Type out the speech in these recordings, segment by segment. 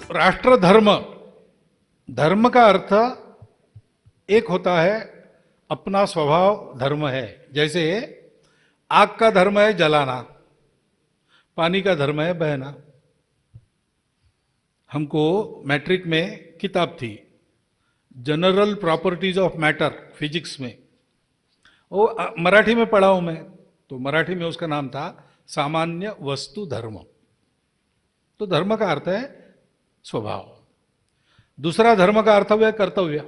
राष्ट्र धर्म, धर्म का अर्थ एक होता है अपना स्वभाव धर्म है। जैसे आग का धर्म है जलाना, पानी का धर्म है बहना। हमको मैट्रिक में किताब थी general properties of matter, physics में, वो मराठी में पढ़ा हूं मैं, तो मराठी में उसका नाम था सामान्य वस्तु धर्म। तो धर्म का अर्थ है स्वभाव। दूसरा धर्म का अर्थ है कर्तव्य।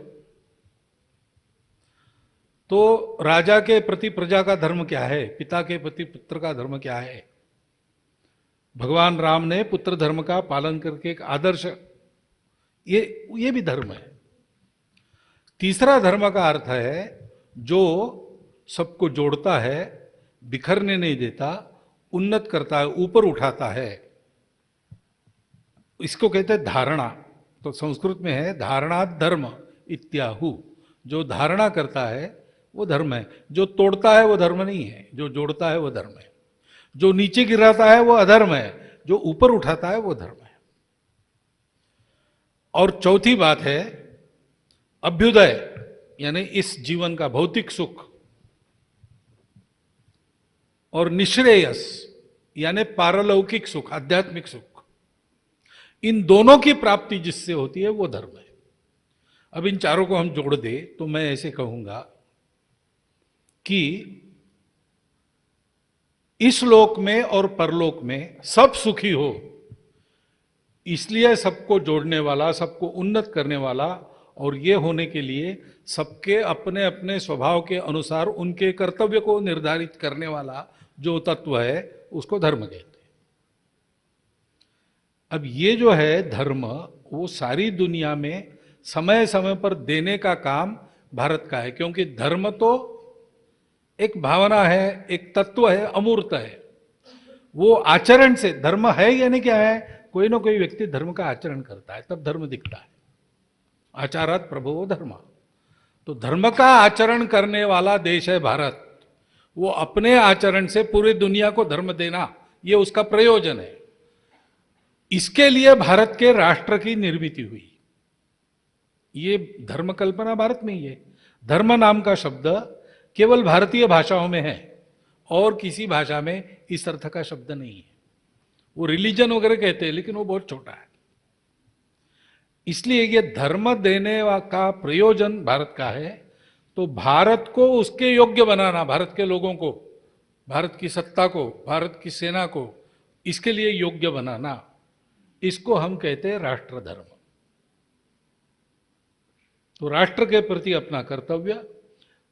तो राजा के प्रति प्रजा का धर्म क्या है, पिता के प्रति पुत्र का धर्म क्या है। भगवान राम ने पुत्र धर्म का पालन करके एक आदर्श, ये भी धर्म है। तीसरा धर्म का अर्थ है जो सबको जोड़ता है, बिखरने नहीं देता, उन्नत करता है, ऊपर उठाता है। इसको कहते हैं धारणा। तो संस्कृत में है धारणा धर्म इत्याहु। जो धारणा करता है वो धर्म है, जो तोड़ता है वो धर्म नहीं है, जो जोड़ता है वो धर्म है। जो नीचे गिराता है वो अधर्म है, जो ऊपर उठाता है वो धर्म है। और चौथी बात है अभ्युदय, यानी इस जीवन का भौतिक सुख, और निश्रेयस यानी पारलौकिक सुख, आध्यात्मिक सुख। इन दोनों की प्राप्ति जिससे होती है वो धर्म है। अब इन चारों को हम जोड़ दे तो मैं ऐसे कहूंगा कि इस लोक में और परलोक में सब सुखी हो, इसलिए सबको जोड़ने वाला, सबको उन्नत करने वाला, और ये होने के लिए सबके अपने अपने स्वभाव के अनुसार उनके कर्तव्य को निर्धारित करने वाला जो तत्व है उसको धर्म कहते हैं। अब ये जो है धर्म, वो सारी दुनिया में समय समय पर देने का काम भारत का है, क्योंकि धर्म तो एक भावना है, एक तत्व है, अमूर्त है। वो आचरण से, धर्म है यानी क्या है, कोई ना कोई व्यक्ति धर्म का आचरण करता है तब धर्म दिखता है। आचारात प्रभो धर्म। तो धर्म का आचरण करने वाला देश है भारत। वो अपने आचरण से पूरी दुनिया को धर्म देना, ये उसका प्रयोजन है। इसके लिए भारत के राष्ट्र की निर्मित हुई। ये धर्म कल्पना भारत में ही है। धर्म नाम का शब्द केवल भारतीय भाषाओं में है और किसी भाषा में इस अर्थ का शब्द नहीं है। वो रिलीजन वगैरह कहते हैं लेकिन वो बहुत छोटा है। इसलिए ये धर्म देने का प्रयोजन भारत का है। तो भारत को उसके योग्य बनाना, भारत के लोगों को, भारत की सत्ता को, भारत की सेना को इसके लिए योग्य बनाना, इसको हम कहते हैं राष्ट्र धर्म। तो राष्ट्र के प्रति अपना कर्तव्य,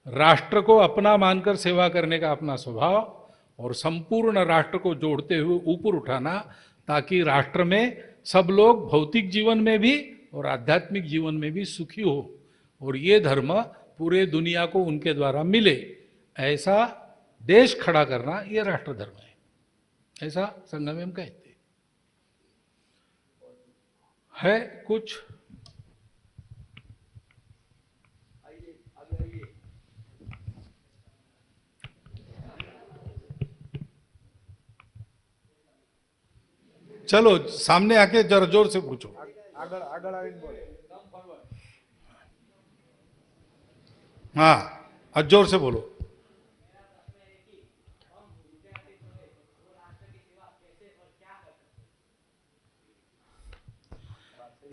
राष्ट्र को अपना मानकर सेवा करने का अपना स्वभाव, और संपूर्ण राष्ट्र को जोड़ते हुए ऊपर उठाना, ताकि राष्ट्र में सब लोग भौतिक जीवन में भी और आध्यात्मिक जीवन में भी सुखी हो, और ये धर्म पूरे दुनिया को उनके द्वारा मिले, ऐसा देश खड़ा करना ये राष्ट्र धर्म है। ऐसा संगम में हम कहते है। कुछ चलो सामने आके जरा जोर से पूछो। हाँ, आज जोर से बोलो।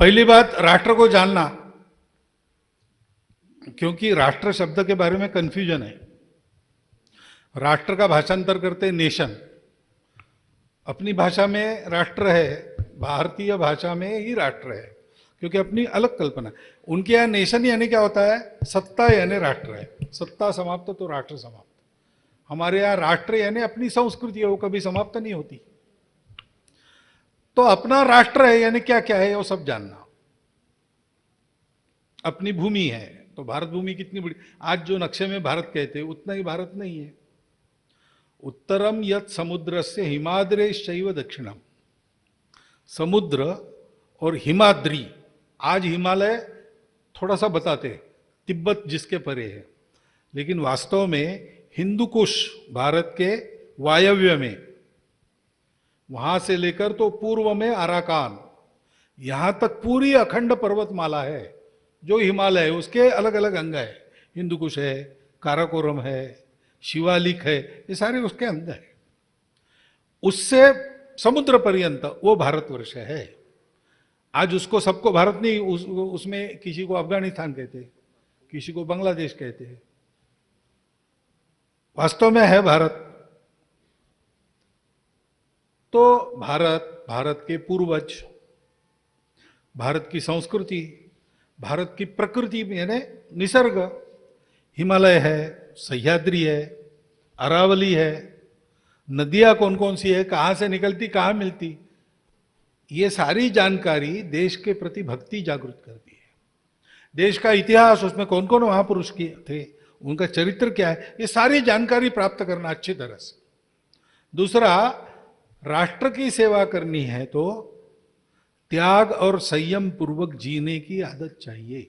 पहली बात, राष्ट्र को जानना, क्योंकि राष्ट्र शब्द के बारे में कंफ्यूजन है। राष्ट्र का भाषांतर करते नेशन। अपनी भाषा में राष्ट्र है, भारतीय भाषा में ही राष्ट्र है, क्योंकि अपनी अलग कल्पना। उनके यहाँ नेशन यानी क्या होता है, सत्ता यानी राष्ट्र है। सत्ता समाप्त तो राष्ट्र समाप्त। हमारे यहाँ राष्ट्र यानी अपनी संस्कृति है, वो कभी समाप्त नहीं होती। तो अपना राष्ट्र है यानी क्या क्या है वो सब जानना। अपनी भूमि है, तो भारत भूमि कितनी बड़ी, आज जो नक्शे में भारत कहते हैं उतना ही भारत नहीं है। उत्तरम यत समुद्र से हिमाद्रेशैव दक्षिणम। समुद्र और हिमाद्री, आज हिमालय थोड़ा सा बताते हैं, तिब्बत जिसके परे है, लेकिन वास्तव में हिंदुकुश भारत के वायव्य में, वहां से लेकर तो पूर्व में अराकान, यहां तक पूरी अखंड पर्वतमाला है, जो हिमालय है उसके अलग अलग अंग है, हिंदू कुश है, काराकोरम है, शिवालिक है, ये सारे उसके अंग है। उससे समुद्र पर्यंत वो भारतवर्ष है। आज उसको सबको भारत नहीं, उसमें किसी को अफगानिस्तान कहते हैं, किसी को बांग्लादेश कहते हैं, वास्तव में है भारत। तो भारत के पूर्वज, भारत की संस्कृति, भारत की प्रकृति यानी निसर्ग, हिमालय है, सह्याद्री है, अरावली है, नदियां कौन कौन सी है, कहां से निकलती कहां मिलती, ये सारी जानकारी देश के प्रति भक्ति जागृत करती है। देश का इतिहास, उसमें कौन कौन महापुरुष थे, उनका चरित्र क्या है, ये सारी जानकारी प्राप्त करना अच्छी तरह से। दूसरा, राष्ट्र की सेवा करनी है तो त्याग और संयम पूर्वक जीने की आदत चाहिए।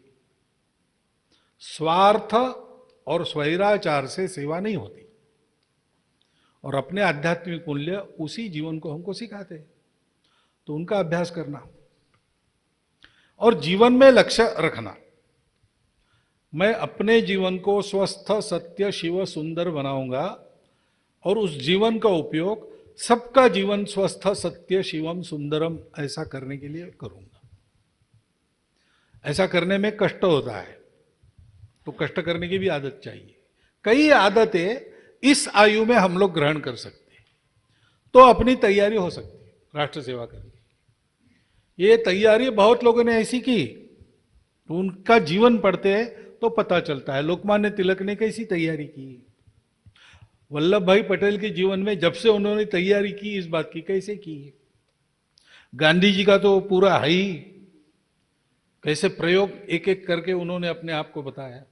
स्वार्थ और स्वैराचार से सेवा नहीं होती, और अपने आध्यात्मिक मूल्य उसी जीवन को हमको सिखाते हैं, तो उनका अभ्यास करना और जीवन में लक्ष्य रखना। मैं अपने जीवन को स्वस्थ, सत्य, शिव, सुंदर बनाऊंगा और उस जीवन का उपयोग सबका जीवन स्वस्थ, सत्य, शिवम, सुंदरम ऐसा करने के लिए करूंगा। ऐसा करने में कष्ट होता है, तो कष्ट करने की भी आदत चाहिए। कई आदतें इस आयु में हम लोग ग्रहण कर सकते हैं, तो अपनी तैयारी हो सकती है राष्ट्र सेवा करने की। ये तैयारी बहुत लोगों ने ऐसी की, तो उनका जीवन पढ़ते हैं तो पता चलता है। लोकमान्य तिलक ने कैसी तैयारी की, वल्लभ भाई पटेल के जीवन में जब से उन्होंने तैयारी की इस बात की, कैसे की। गांधी जी का तो पूरा है ही, कैसे प्रयोग एक एक करके उन्होंने अपने आप को बताया।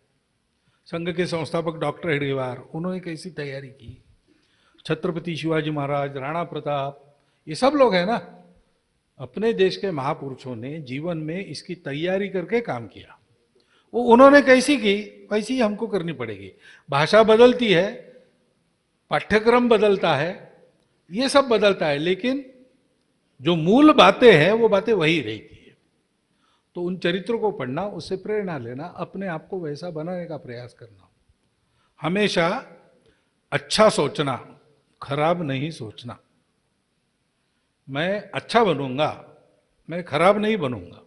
संघ के संस्थापक डॉक्टर हेडगेवार, उन्होंने कैसी तैयारी की। छत्रपति शिवाजी महाराज, राणा प्रताप, ये सब लोग हैं ना, अपने देश के महापुरुषों ने जीवन में इसकी तैयारी करके काम किया। वो उन्होंने कैसी की, वैसी ही हमको करनी पड़ेगी। भाषा बदलती है, पाठ्यक्रम बदलता है, ये सब बदलता है, लेकिन जो मूल बातें हैं वो बातें वही रहती है। तो उन चरित्रों को पढ़ना, उससे प्रेरणा लेना, अपने आप को वैसा बनाने का प्रयास करना। हमेशा अच्छा सोचना, खराब नहीं सोचना। मैं अच्छा बनूंगा, मैं खराब नहीं बनूंगा।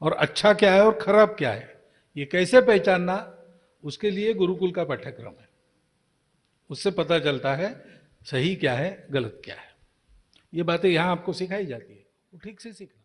और अच्छा क्या है और खराब क्या है, ये कैसे पहचानना, उसके लिए गुरुकुल का पाठ्यक्रम है। उससे पता चलता है सही क्या है, गलत क्या है। ये बातें यहां आपको सिखाई जाती है, वो ठीक से सीखना।